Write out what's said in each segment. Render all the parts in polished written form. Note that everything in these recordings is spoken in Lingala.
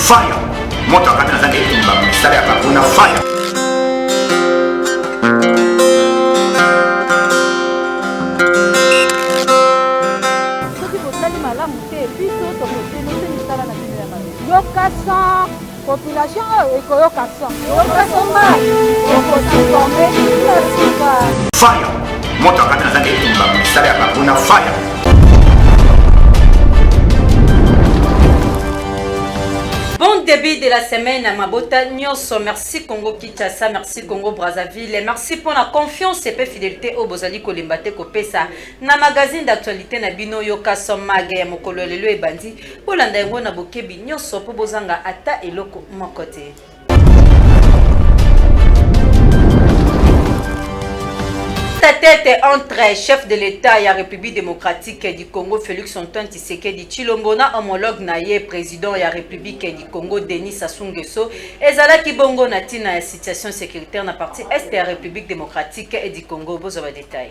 Fire. Moto wakati nazanga itumba mstari akakuna fire. Yokasan population ekoyokasan yokasoma okosinforme fire. Moto wakati nazanga itumba mstari akakuna fire. Bon début de la semaine à Mabota Nyonso. Merci Congo Kinshasa, merci Congo Brazzaville, merci pour la confiance et la fidélité au Bozali Kolimbate Kopesa. Na magazine d'actualité na bino yoka somage ya mokolo lelo ebandi. Bolanda yango na bokebi Nyonso po bozanga ata eloko mokote. Tête entre chef de l'État et la République démocratique du Congo Félix Antoine Tshisekedi Tshilombo na homologue na ye président de la République du Congo Denis Sassou Nguesso ezala ki bongo na tina ya situation sécuritaire na partie est de la République démocratique du Congo. Bozoba détail.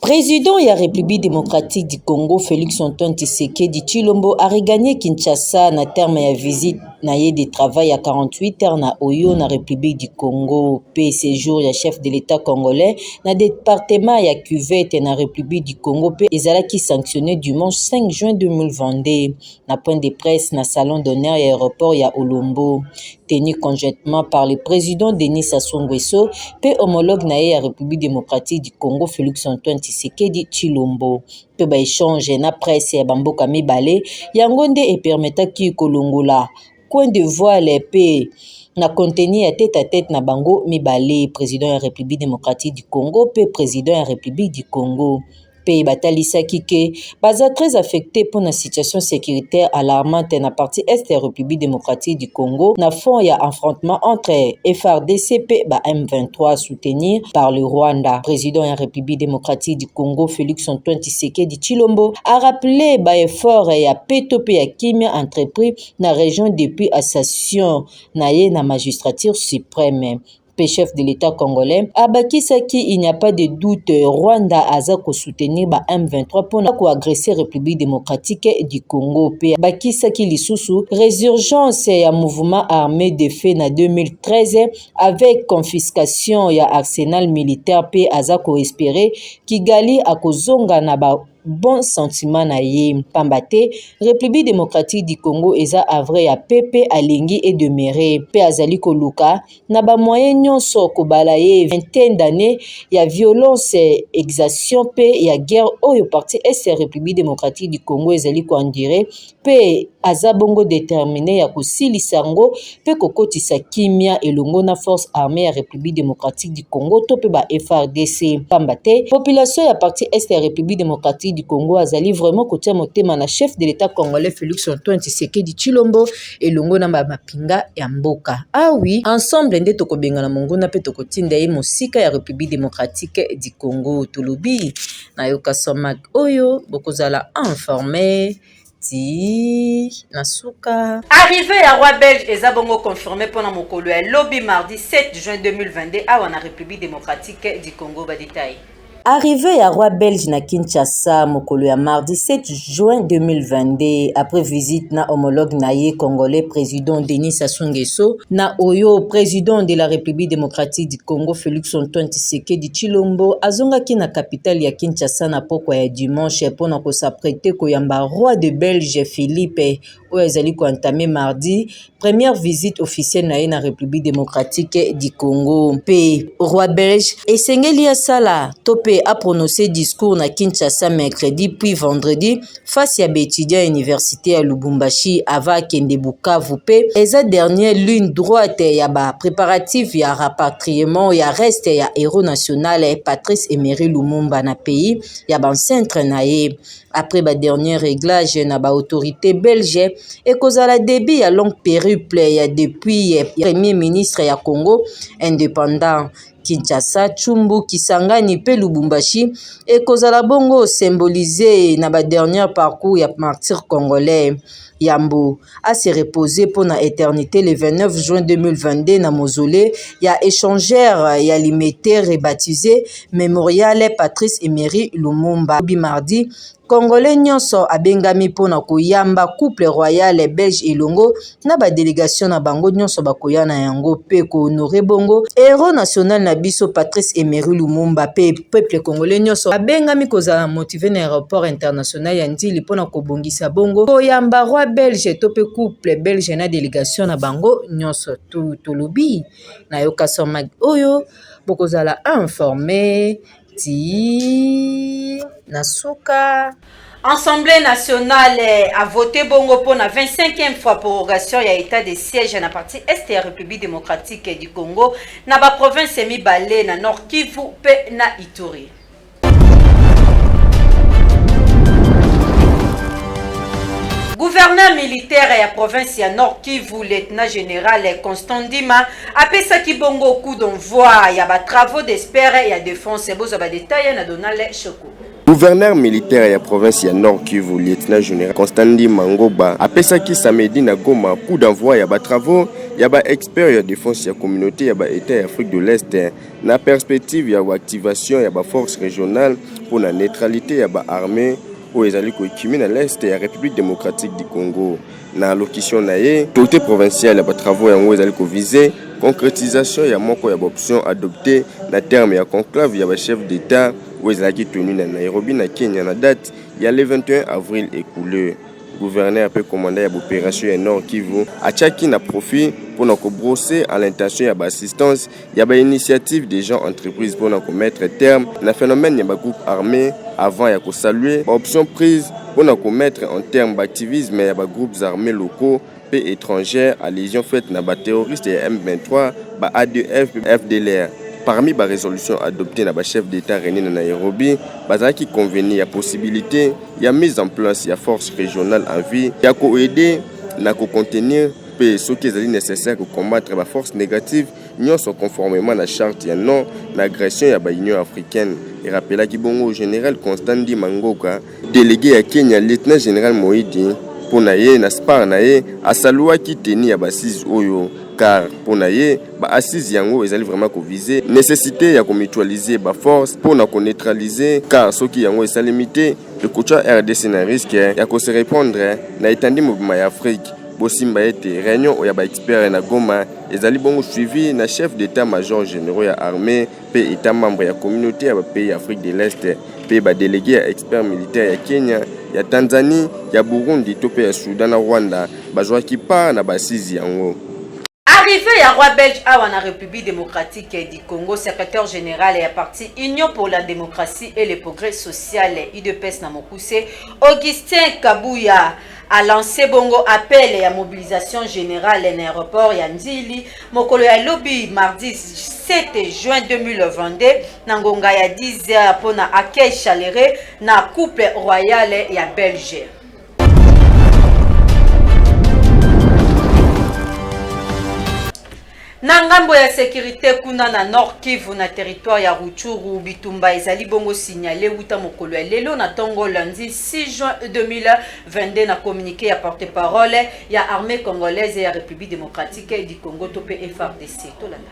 Président de la République démocratique du Congo Félix Antoine Tshisekedi Tshilombo a regagné Kinshasa na terme ya visite na ye de travail à 48 heures na Oyo na République du Congo. Pe séjour ya chef de l'État congolais na département ya Cuvette na République du Congo pe ezalaki sanctionné dimanche 5 juin 2022 na point de presse na salon d'honneur ya aéroport ya Olombo tenu conjointement par le président Denis Sassou Nguesso pe homologue na ye ya République démocratique du Congo Félix Antoine Tshisekedi Tshilombo. Pe ba échange na presse ya bamboka mibale yango nde e permetaki kolongola coin de voile pe na contenu ya tête à tête na bango mibale président de la République démocratique du Congo pe président de la République du Congo. Pe batalisaki ke baza très affecté pour la situation sécuritaire alarmante na partie est de la République démocratique du Congo na fond ya affrontement entre FRDC pe ba M23 soutenu par le Rwanda. Président de la République démocratique du Congo Félix Antoine Tshisekedi Tshilombo a rappelé ba effort ya peto pe ya kimia entrepris na région depuis assassination na ye na magistrature suprême. Chef de l'État congolais abakisaki il n'y a pas de doute Rwanda aza ko soutenir ba M23 pour na ko agresser République démocratique du Congo pe bakisaki lisusu résurgence ya mouvement armé de fait na 2013 avec confiscation ya arsenal militaire pe aza ko espérer Kigali akozonga na ba bon sentiment na ye pambate République démocratique du Congo eza avre ya pepe alingi et demeurer pe azali koluka na ba moyen nyonso kobala ye vingtaine d'années ya violence exaction pe ya guerre oyo parti est République démocratique du Congo ezali ko andire pe aza bongo déterminé ya kosilisa ngo pe kokotisa kimia elongo na force armée ya République démocratique du Congo to pe ba FRDC pambate population ya parti est République démocratique du Congo azali vraiment kotia motema na chef de l'État congolais Félix Antoine Tshisekedi Tshilombo elongo na mapinga ya mboka. Ah oui, ensemble nde tokobenga na mongona pe tokotinda ye mosika ya République démocratique du Congo tolobi na yoka somak oyo bokozala informé ti nasuka. Arrivé à Roi Belge et Zabongo confirmé pendant mon colo lobby mardi 7 juin 2022 à la République démocratique du Congo. Baditaï. Arrivé à Roi Belge na Kinshasa mokolo ya mardi 7 juin 2022 après visite na homologue na ye congolais président Denis Sassou Nguesso na Oyo président de la République démocratique du Congo Félix Antoine Tshisekedi Tshilombo azongaki na capitale ya Kinshasa na pokwa ya dimanche pona ko s'apprêter koyamba roi de Belge Philippe oyo ezali ko entamé mardi première visite officielle na ye na République démocratique du Congo pe roi belge esengeli asala tope a prononcé discours na Kinshasa mercredi puis vendredi face à étudiants université à Lubumbashi avant kende Bukavu pe eza dernière ligne droite ya ba préparatif ya rapatriement ya reste ya héros national Patrice Emery Lumumba na pays ya ban centre na ye après ba dernier réglage na ba autorité belge et kozala début ya long périple ya depuis premier ministre ya Congo indépendant Kinshasa, Tshumbu, Kisangani pe Lubumbashi et kozala bongo symbolisé na ba dernier parcours ya martyr congolais. Yambo a se reposé pour la éternité le 29 juin 2022 na mausolée ya échangeur ya limité rebaptisé Mémorial Patrice Emery Lumumba. Mardi Congolais nyonso abengami pona koyamba couple royal belge elongo na ba délégation na bango nyonso bakoya na yango pe ko honorer bongo héros national na biso Patrice Emery Lumumba pe peuple congolais nyonso abengami kozala motivé na aéroport international ya Ndili pona kobongisa bongo koyamba roi belge to pe couple belge na délégation na bango nyonso tolobi na yoka soma oyo bokozala informé ti nasuka. Assemblée nationale a voté bongo pour la 25e fois prorogation ya état de siège na partie est ya République démocratique du Congo na ba province mibale na Nord Kivu pe na Ituri. Gouverneur militaire ya province ya Nord Kivu, lieutenant général Constant Ndima, apesaki bongo coup d'envoi ya ba travaux d'espère ya défense bozo ba détail na Donald Choko. Gouverneur militaire ya province ya Nord Kivu, lieutenant général Constant Ndima Ngoba, apesaki samedi na Goma coup d'envoi ya ba travaux ya ba expert ya défense ya communauté ya ba état ya Afrique de l'Est na perspective ya activation ya ba force régionale pour la neutralité ya ba armée où ezali koekimi na l'est ya République démocratique du Congo. Na location na ye, autorité provinciale ya ba travaux yango ezali ko viser concrétisation ya moko ya option adoptée na terme ya conclave ya ba chef d'état où ezali tenu na Nairobi na Kenya na date ya le 21 avril écoulé. Gouverneur peut commander l'opération ya Nord Kivu achaki na profit pour na brosser à l'intention ya assistance ya ba initiative des gens entreprises pour na mettre terme na phénomène ya ba groupe armé avant ya ko saluer option prise pour na mettre en terme d'activisme ya ba groupes armés locaux et étrangers à lésion faite na ba terroristes ya M23 ba ADF FDLR. Parmi les résolutions adoptées par le chef d'État réuni à Nairobi, il convenait la possibilité de mise en place de la force régionale en vie, de aider à contenir ce qui est nécessaire pour combattre la force négative, conformément à la charte de non l'agression de l'Union africaine. Et rappela que général Constant Ndima Ngoba, délégué à Kenya, lieutenant général Moïdi, pour naye na spar naye asalua ki teni ya basise oyo car pour naye ba assise yango ezali vraiment ko viser nécessité ya ko mutualiser ba force pour na ko neutraliser car soki yango est limité le coach RDC na risque ya ko se répondre na étendue mouvement ya Afrique bosimba ete réunion oya ba expert na Goma ezali bongo suivi na chef d'état-major généraux ya armée pe état membre ya communauté ya pays Afrique de l'Est pe ba délégué ya expert militaire ya Kenya ya Tanzanie, ya Burundi, tope ya Soudan na Rwanda, bazwa ki pa na basizi yango. Arrivé à roi belge à la République démocratique du Congo, secrétaire général et à parti Union pour la démocratie et le progrès social UDPS Namokuse, Augustin Kabouya a lancé bongo appel à mobilisation générale en aéroport ya Ndili mokolo ya lobby mardi 7 juin 2022 nangonga ya 10h pour na accueil chaleureux na couple royal ya Belge. Na ngambo ya sécurité kuna na Nord Kivu na territoire ya Rutshuru bitumba ezali bongo signalé uta mokolo ya lelo na tongo lundi 6 juin 2022 na communiqué ya porte-parole ya armée congolaise et ya République démocratique du Congo tope FARDC tolanda.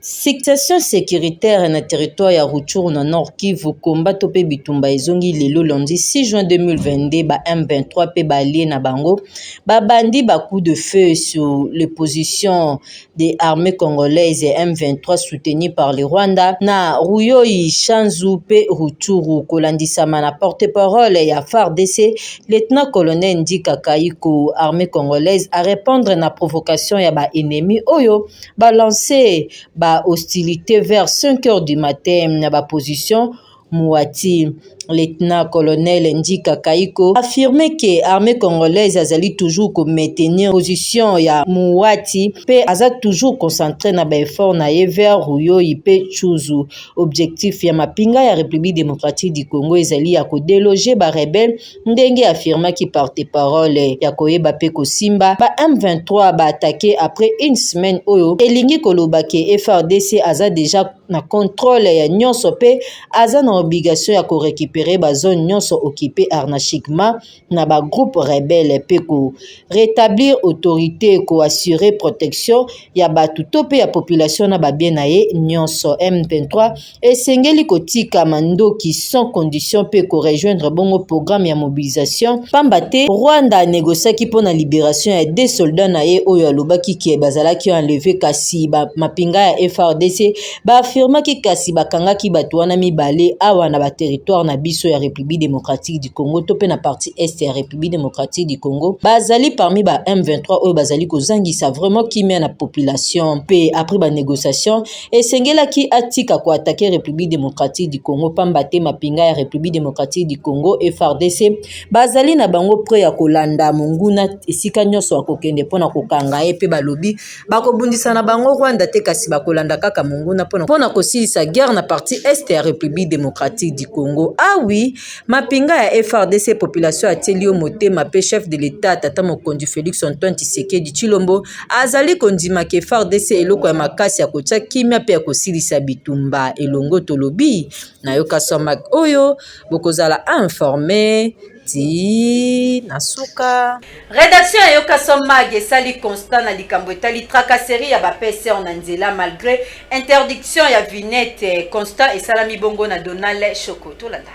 Situation sécuritaire na territoire ya Rutshuru na Nord Kivu komba tope bitumba ezongi lelo lundi 6 juin 2022 ba M23 pe balie na bango ba bandi ba coup de feu sur les positions des armées congolaises et M23 soutenues par le Rwanda na Ruyoyi Shanzu pe Rutshuru kolandisama na porte-parole ya FARDC lieutenant colonel Ndika Kaiko armée congolaise à répondre na provocation ya ba ennemi oyo ba lancer ba hostilité vers 5 heures du matin na ba position Mouati. Lieutenant colonel Ndika Kaiko affirmé que l'armée congolaise azali toujours comme maintenir position ya Mouati pe aza toujours concentré na ba effort na vers Ruyoyi pe Chuzu. Objectif ya mapinga ya République démocratique du Congo ezali ya ko déloger ba rebelle ndenge affirma ki porte-parole ya koyeba pe ko simba ba M23 ba attaqué après une semaine oyo elingi koloba ke FARDC aza déjà na contrôle ya nyonso pe aza na obligation ya ko récupérer ba zone nyonso occupé anarchiquement na ba groupe rebelle pe ko rétablir autorité ko assurer protection ya batu to pe ya population na ba bien na ye nyonso. M23 esengeli kotika mandoki sans condition pe ko rejoindre bongo programme ya mobilisation pamba te Rwanda négociaki pour la libération ya des soldats na ye oyo alobaki ki bazalaki enlevé kasi ba mapinga ya FARDC ba affirmaki kasi bakangaki batu wana mibale awa na ba territoire na biso ya République démocratique du Congo to pe na partie est ya République démocratique du Congo bazali parmi ba M23 oyo bazali kozangisa vraiment kimia na population pe après ba négociation esengelaki atika ko attaquer République démocratique du Congo pamba te mapinga ya République démocratique du Congo FARDC bazali na bango pre ya kolanda monguna esika nyonso akokende pona kokanga ye pe balobi bakobundisa na bango Rwanda te kasi bakolanda kaka monguna pona kosilisa guerre na partie est ya République démocratique du Congo. Ah oui, mapinga ya FARDC population ateli yo motema pe chef de l'état tata mokonzi Félix Antoine Tshisekedi Tshilombo azali kondima ke FARDC eloko ya makasi ya kotia kimia pe ya kosilisa bitumba elongo tolobi na yoka somak oyo bokozala informé ti nasuka. Rédaction ya yoka somag esali constat na likambo etali tracasserie ya ba PCR na nzela malgré interdiction ya vinette. Constat esalami bongo na Donald Chokoto landa.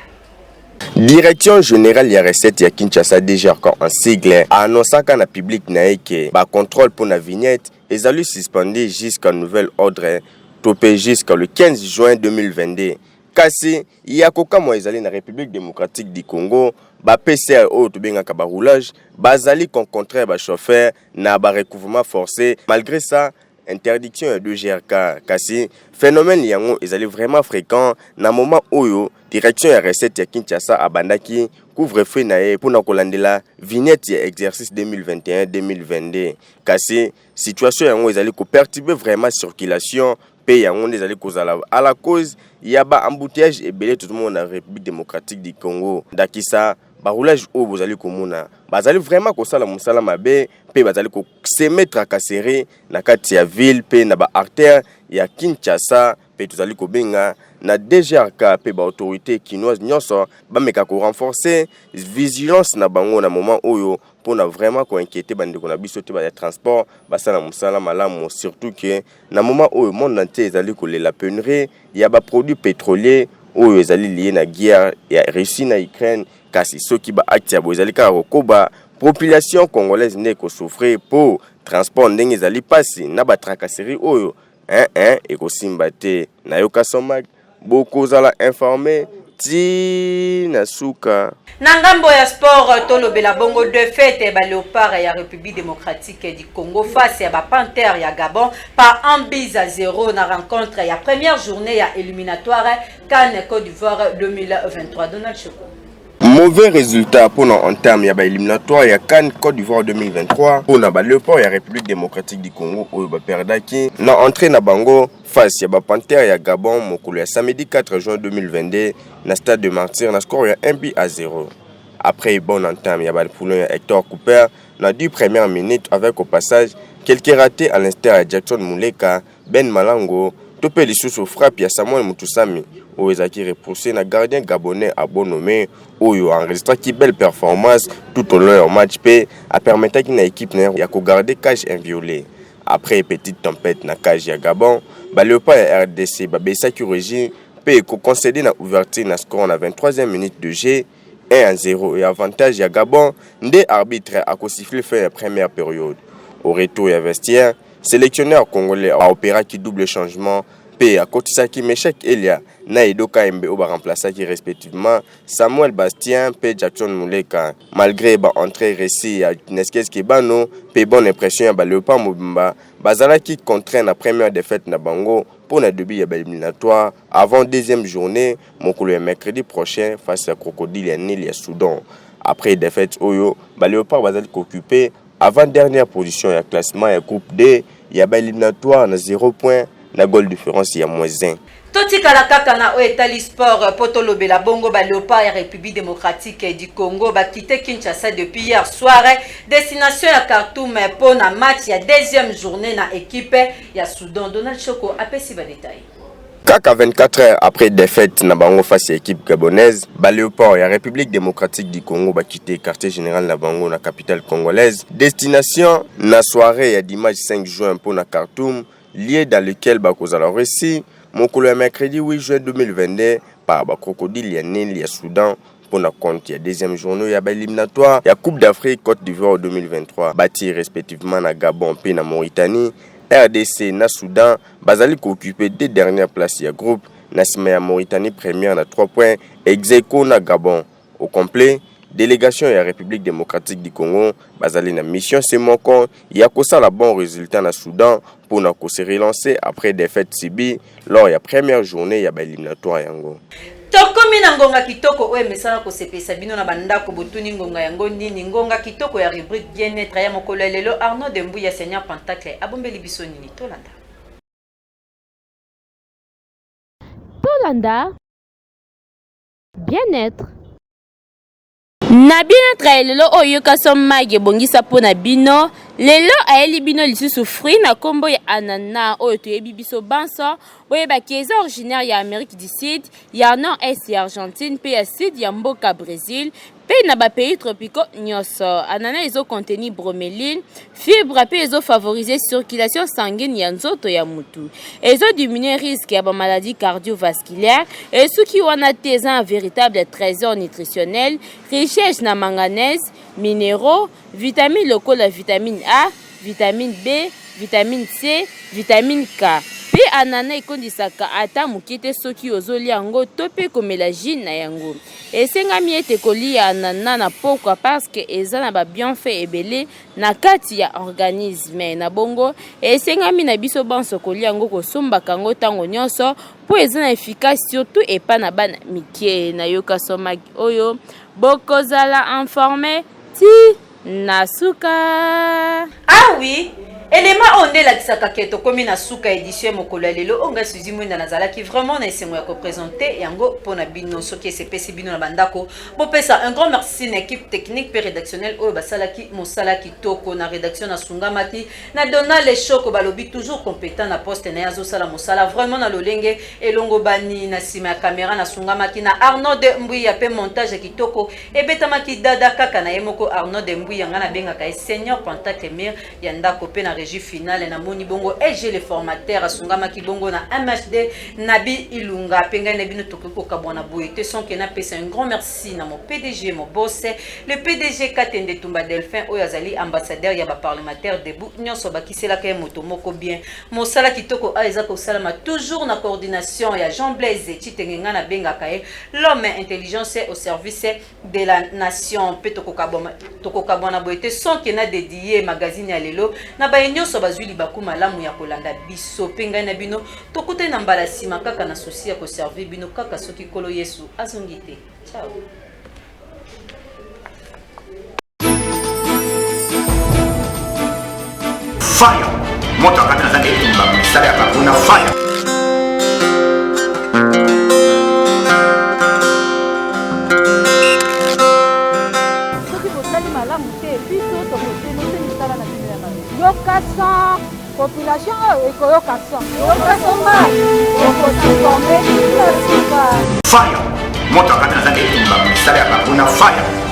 Direction générale ya recette ya Kinshasa déjà en sigle annoncaka na public na eke ba contrôle pour la vignette ezali suspendu jusqu'à nouvel ordre topé jusqu'à le 15 juin 2022. Kasi yakoka mo ezali na République démocratique du Congo ba PCR o to benga ka ba roulage bazali rencontrer ba chauffeur na ba recouvrement forcé. Malgré ça interdiction de GRK kasi phénomène yango ezali vraiment fréquent na moment oyo direction ya recette ya Kinshasa abandaki couvre-feu na ye pour na kolandela vignette ya exercice 2021-2022 kasi situation yango ezali ko perturber vraiment circulation pe yango ezali kozala à la cause ya ba embouteillage ebele tout le monde na République démocratique du Congo ndakisa ba roulage o bozali komona bazali vraiment kosala musala mabe pe bazali ko se mettre à casser na kati ya ville pe na ba artère ya Kinshasa pe tozali ko benga na DGRK pe ba autorité kinoise nyonso ba meka ko renforcer vigilance na bango na moment oyo pour na vraiment ko inquiéter bande ko na biso te ba ya transport ba sala musala malamu surtout que na moment oyo monde entier ezali ko la pénurie ya ba produits pétroliers oyo ezali lié na guerre ya Russie na Ukraine kasi soki ba acte ya bozali ka koba population congolaise ne ko souffrir pour transport ndenge ezali pasi na ba tracasserie oyo et ko simba te na yoka somak bokozala informé ti nasuka na ngambo ya sport tolobela bongo de fête ba léopard ya République démocratique du Congo face ya ba Panther ya Gabon par 1-0 na rencontre ya première journée ya éliminatoire CAN Côte d'Ivoire 2023. Donald Choko. Mauvais résultat pour en termes ya ba éliminatoire ya CAN Côte d'Ivoire 2023 pour na ba léopard ya République démocratique du Congo oyo ba perdaki na entrée na bango face ya ba Panther ya Gabon mokolo ya samedi 4 juin 2022 na stade de Martyr na score ya 1-0. Après bonne entame ya ba poulon ya Hector Cooper na 10 premières minutes avec au passage quelques ratés à l'instar ya Jackson Muleka, Ben Malango, topé lisusu frappe ya Samuel Mutusami oyo ezaki repoussé na gardien gabonais à bon nommé oyo enregistré qui belle performance tout au long du match pe a permettre qu'il na équipe ya ko garder cage inviolée. Après petite tempête na cage ya Gabon, ba Léopard ya RDC ba besa chirurgie pe ko concéder na ouverture na score na 23e minute de jeu 1-0 et avantage ya Gabon nde arbitre a ko siffler fin la première période. Au retour ya vestiaire, sélectionneur congolais a opéré qui double changement P à Kotisaki Meshek Elia na Edoka Mbe Oba remplacé qui respectivement Samuel Bastien P Jackson Muleka. Malgré ba entrée récit à Neskes Kebano P bonne impression ba Léopard Mobimba bazala qui contraint la première défaite na Bango pour la début ya éliminatoire avant deuxième journée mokolo mercredi prochain face à Crocodile et Nil ya Soudan. Après défaite Oyo ba Léopard bazali occupé avant dernière position ya classement ya groupe D ya ba éliminatoire na 0 point la goal différence ya -1. Toti kalakaka na oetali sport potolobela bongo ba Léopard ya République démocratique du Congo ba quitté Kinshasa depuis hier soir destination ya Khartoum pour na match ya deuxième journée na équipe ya Soudan. Donald Choko apesi ba détail. Kaka 24 heures après défaite na bango face à équipe gabonaise, Léopard ya République démocratique du Congo ba quitté quartier général na bango na capitale congolaise. Destination na soirée ya dimanche 5 juin pour na Khartoum, lieu dans lequel ba kozala réussi mokolo ya mercredi 8 juin 2022 par ba crocodile ya Nil ya Soudan pour na compte ya deuxième journée ya ba éliminatoire ya Coupe d'Afrique Côte d'Ivoire 2023, bâti respectivement na Gabon et na Mauritanie. RDC na Soudan bazali ko occuper deux dernières places ya groupe na sima ya Mauritanie première na 3 points ex-aequo na Gabon. Au complet, délégation ya République démocratique du Congo bazali na mission c'est moko ya kosala bon résultat na Soudan pour na ko se relancer après défaite subie lors ya première journée ya ba éliminatoire yango. Tokomi na ngonga kitoko oyo mesala kosepesa bino na bandako botuni ngonga yango nini ngonga kitoko ya rubrique bien-être ya mokolo lelo Arnaud Dembuya Seigneur Pentacle abombeli biso nini tolanda. Tolanda bien-être na bien-être lelo oyo kasomage bongisa pona bino lelo ayeli bino lisusu fruit na kombo ya anana oyo toyebi biso banso boyeba ki originaire ya Amérique du Sud ya nord-est ya Argentine pe ya sud ya mboka Brésil pe na ba pays tropicaux nyonso. Anana ezo contenir broméline, fibre pe ezo favoriser circulation sanguine ya nzoto ya mutu. Ezo diminuer risque ya ba maladie cardiovasculaire et ce qui wana te un véritable trésor nutritionnel, richesse na manganèse, minéraux, vitamines locaux la vitamine A, vitamine B, vitamine C, vitamine K. Pe anana ekondisaka ata mokite soki ozolia yango to pe komélagine na yango. Esengami ete kolia anana na pokwa parce que eza na ba bienfait ebele na kati ya organisme na bongo. Esengami na biso banso kolia yango kosomba kango tango nyonso po eza na efficace surtout epa na bana mikie na yoka soma oyo bokozala informé ti nasuka. Ah oui, élément onde la kisaka keto komi na suka édition mokolo lelo onga suzi mwenda nazala ki vraiment na esengo ya ko présenter yango pona bino soki sepesi bino na bandako bo pesa un grand merci na équipe technique pe rédactionnelle oyo basala ki mosala kitoko na rédaction na sungamaki na Donald Choko balobi toujours compétent na poste na yazo sala mosala vraiment na lolenge elongo bani na sima ya caméra na sungamaki na Arnaud Dembuya pe montage kitoko ebetamaki dada kaka na yemoko Arnaud Dembuya ngana benga ka Seigneur Pentacle Mir ya ndako pe na régie finale na moni bongo et j'ai le formateur asungama ki bongo na MHD Nabi Ilunga penga na bino tokoko kabwana boyete son que na pesa un grand merci na mon PDG mon boss le PDG Katende Tumba Delphin oyazali ambassadeur ya ba parlementaire debout nyonso bakisela ka moto moko bien mosala kitoko aiza ko salama toujours na coordination ya Jean Blaise Chitengenga na benga kae l'homme intelligence au service de la nation petoko kabwana boyete son que na dédié magazine ya lelo na ba nyonso bazwi libaku malamu ya kolanda biso penga na bino tokute na mbala sima kaka na souci ya ko servir bino kaka soki kolo Yesu azongite. Ciao. Fire moto akati na zange itumba misala ya bakuna fire. Yokasan population ekoyokasan yokasoma okotikombe fire moto akati na zange itumba misala ya bakuna fire.